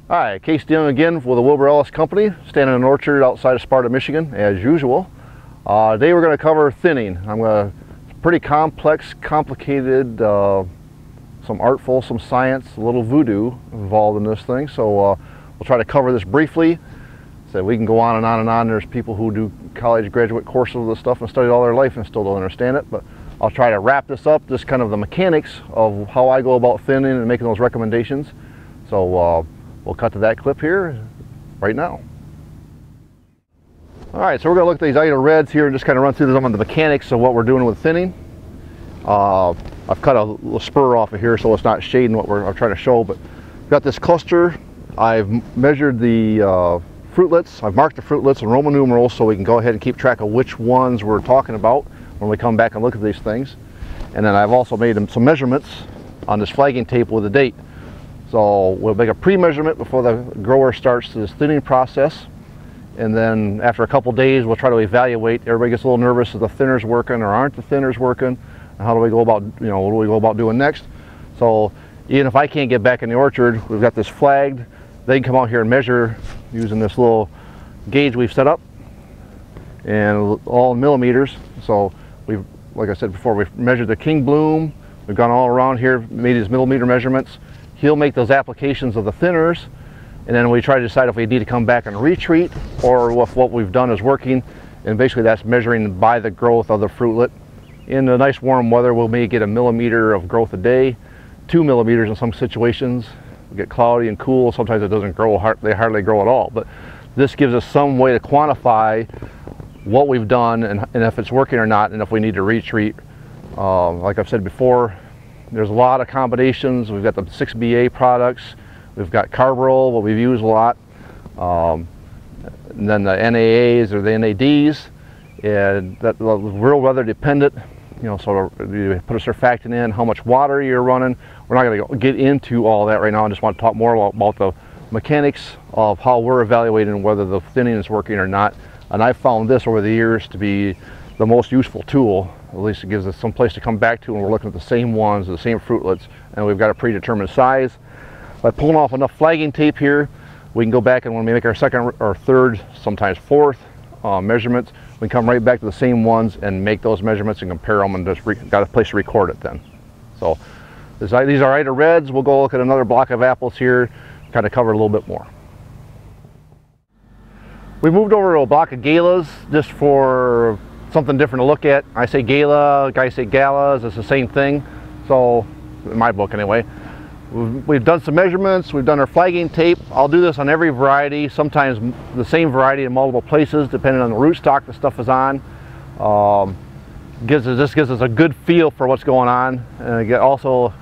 Hi, Case Dealing again with the Wilbur Ellis Company, standing in an orchard outside of Sparta, Michigan, as usual. Today we're going to cover thinning. Pretty complex, complicated, some artful, some science, a little voodoo involved in this thing. So we'll try to cover this briefly. So we can go on and on and on. There's people who do college graduate courses of this stuff and studied all their life and still don't understand it. But I'll try to wrap this up, just kind of the mechanics of how I go about thinning and making those recommendations. So we'll cut to that clip here right now. All right, so we're going to look at these Ida Reds here and just kind of run through some of the mechanics of what we're doing with thinning. I've cut a little spur off of here so it's not shading what I'm trying to show, but we've got this cluster. I've measured the fruitlets. I've marked the fruitlets in Roman numerals so we can go ahead and keep track of which ones we're talking about when we come back and look at these things. And then I've also made some measurements on this flagging tape with a date. So we'll make a pre-measurement before the grower starts this thinning process, and then after a couple days we'll try to evaluate. Everybody gets a little nervous if the thinner's working or aren't the thinners working, and how do we go about, what do we go about doing next. So even if I can't get back in the orchard, we've got this flagged. They can come out here and measure using this little gauge we've set up, and all in millimeters. So we've, like I said before, we've measured the king bloom. We've gone all around here, made these millimeter measurements. He'll make those applications of the thinners, and then we try to decide if we need to come back and retreat or if what we've done is working. And basically that's measuring by the growth of the fruitlet. In the nice warm weather, we'll maybe get 1 millimeter of growth a day, 2 millimeters in some situations. We get cloudy and cool, sometimes it doesn't grow, they hardly grow at all. But this gives us some way to quantify what we've done and if it's working or not, and if we need to retreat. Like I've said before, there's a lot of combinations. We've got the 6BA products, we've got Carbaryl, what we've used a lot, and then the NAAs or the NADs, and that's real weather dependent. So you put a surfactant in, how much water you're running. We're not going to get into all that right now. I just want to talk more about the mechanics of how we're evaluating whether the thinning is working or not. And I've found this over the years to be the most useful tool. At least it gives us some place to come back to when we're looking at the same ones, the same fruitlets, and we've got a predetermined size. By pulling off enough flagging tape here, we can go back, and when we make our second or third, sometimes fourth measurements, we can come right back to the same ones and make those measurements and compare them, and just got a place to record it then. So these are Ida Reds. We'll go look at another block of apples here, kind of cover a little bit more. We moved over to a block of Galas just for something different to look at. I say Gala, guys say Galas, it's the same thing. So, in my book anyway. We've done some measurements, we've done our flagging tape. I'll do this on every variety, sometimes the same variety in multiple places, depending on the rootstock the stuff is on. This gives us a good feel for what's going on. And also,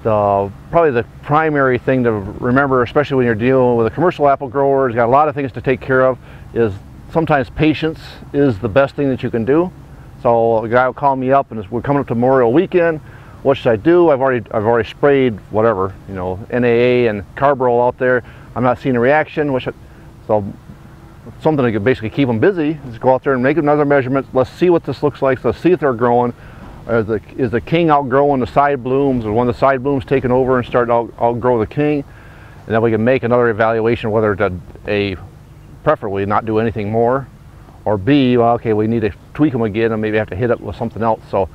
probably the primary thing to remember, especially when you're dealing with a commercial apple grower, has got a lot of things to take care of, is sometimes patience is the best thing that you can do. So a guy will call me up and we're coming up to Memorial Weekend. What should I do? I've already sprayed whatever, NAA and Carbaryl out there. I'm not seeing a reaction. So something to basically keep them busy is go out there and make another measurement. Let's see what this looks like. Let's see if they're growing. Is the king outgrowing the side blooms, or one of the side blooms taking over and start to outgrow the king? And then we can make another evaluation whether to preferably not do anything more, or B, well, okay, we need to tweak them again and maybe have to hit it with something else. So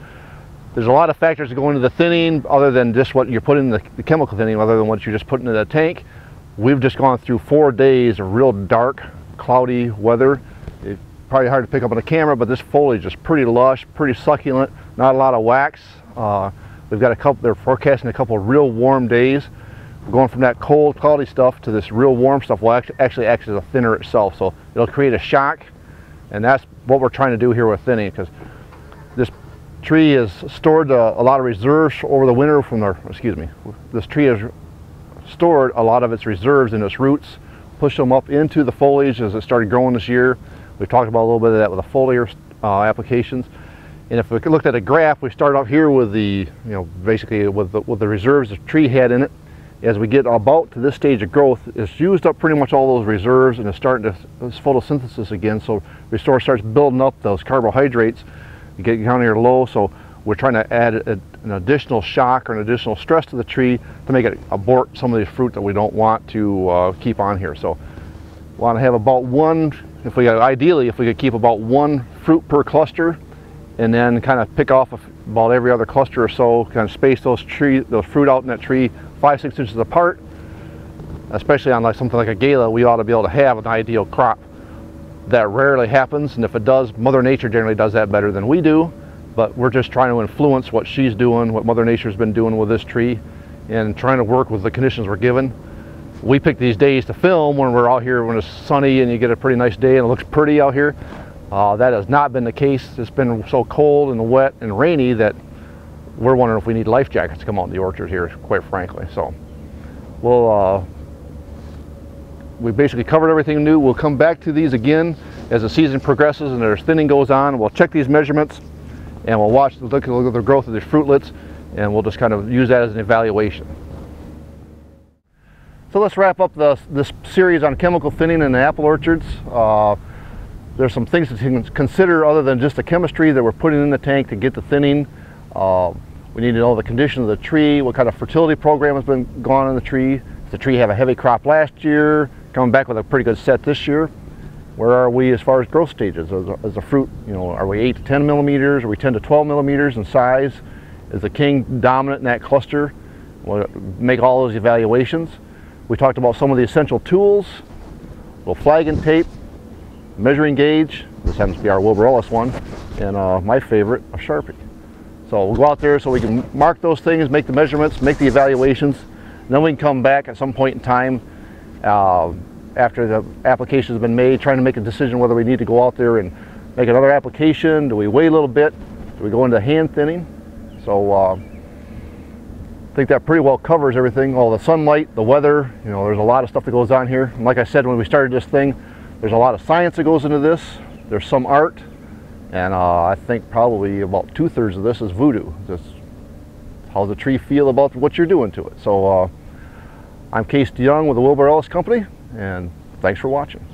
there's a lot of factors that go into the thinning other than just what you're putting in the chemical thinning, other than what you're just putting in the tank. We've just gone through 4 days of real dark, cloudy weather. It's probably hard to pick up on the camera, but this foliage is pretty lush, pretty succulent, not a lot of wax. We've got they're forecasting a couple of real warm days. Going from that cold, cloudy stuff to this real warm stuff will actually act as a thinner itself. So it'll create a shock, and that's what we're trying to do here with thinning, because this tree has stored a lot of reserves over the winter this tree has stored a lot of its reserves in its roots, pushed them up into the foliage as it started growing this year. We've talked about a little bit of that with the foliar applications. And if we looked at a graph, we start out here with the, basically with the reserves the tree had in it. As we get about to this stage of growth, it's used up pretty much all those reserves and it's starting to photosynthesis again. So Restore starts building up those carbohydrates. You get down here low, so we're trying to add an additional shock or an additional stress to the tree to make it abort some of the fruit that we don't want to keep on here. So we want to have about one, ideally if we could keep about one fruit per cluster, and then kind of pick off about every other cluster or so, kind of space those fruit out in that tree 5-6 inches apart. Especially on something like a Gala, we ought to be able to have an ideal crop. That rarely happens, and if it does, Mother Nature generally does that better than we do, but we're just trying to influence what she's doing, what Mother Nature's been doing with this tree, and trying to work with the conditions we're given. We pick these days to film when we're out here when it's sunny and you get a pretty nice day and it looks pretty out here. That has not been the case. It's been so cold and wet and rainy that we're wondering if we need life jackets to come out in the orchard here, quite frankly. So we basically covered everything new. We'll come back to these again as the season progresses and their thinning goes on. We'll check these measurements and we'll look at the growth of these fruitlets, and we'll just kind of use that as an evaluation. So let's wrap up this series on chemical thinning in the apple orchards. There's some things to consider other than just the chemistry that we're putting in the tank to get the thinning. We need to know the condition of the tree, what kind of fertility program has been going on in the tree. Does the tree have a heavy crop last year, coming back with a pretty good set this year? Where are we as far as growth stages? As the fruit, are we 8 to 10 millimeters? Are we 10 to 12 millimeters in size? Is the king dominant in that cluster? We'll make all those evaluations. We talked about some of the essential tools, little flagging tape, measuring gauge, this happens to be our Wilbur Ellis one, and my favorite, a Sharpie. So we'll go out there so we can mark those things, make the measurements, make the evaluations, and then we can come back at some point in time after the application has been made, trying to make a decision whether we need to go out there and make another application. Do we wait a little bit? Do we go into hand thinning? So I think that pretty well covers everything. All the sunlight, the weather, there's a lot of stuff that goes on here. And like I said when we started this thing, there's a lot of science that goes into this. There's some art, and I think probably about 2/3 of this is voodoo. Just how the tree feel about what you're doing to it. So I'm Case DeYoung with the Wilbur Ellis Company, and thanks for watching.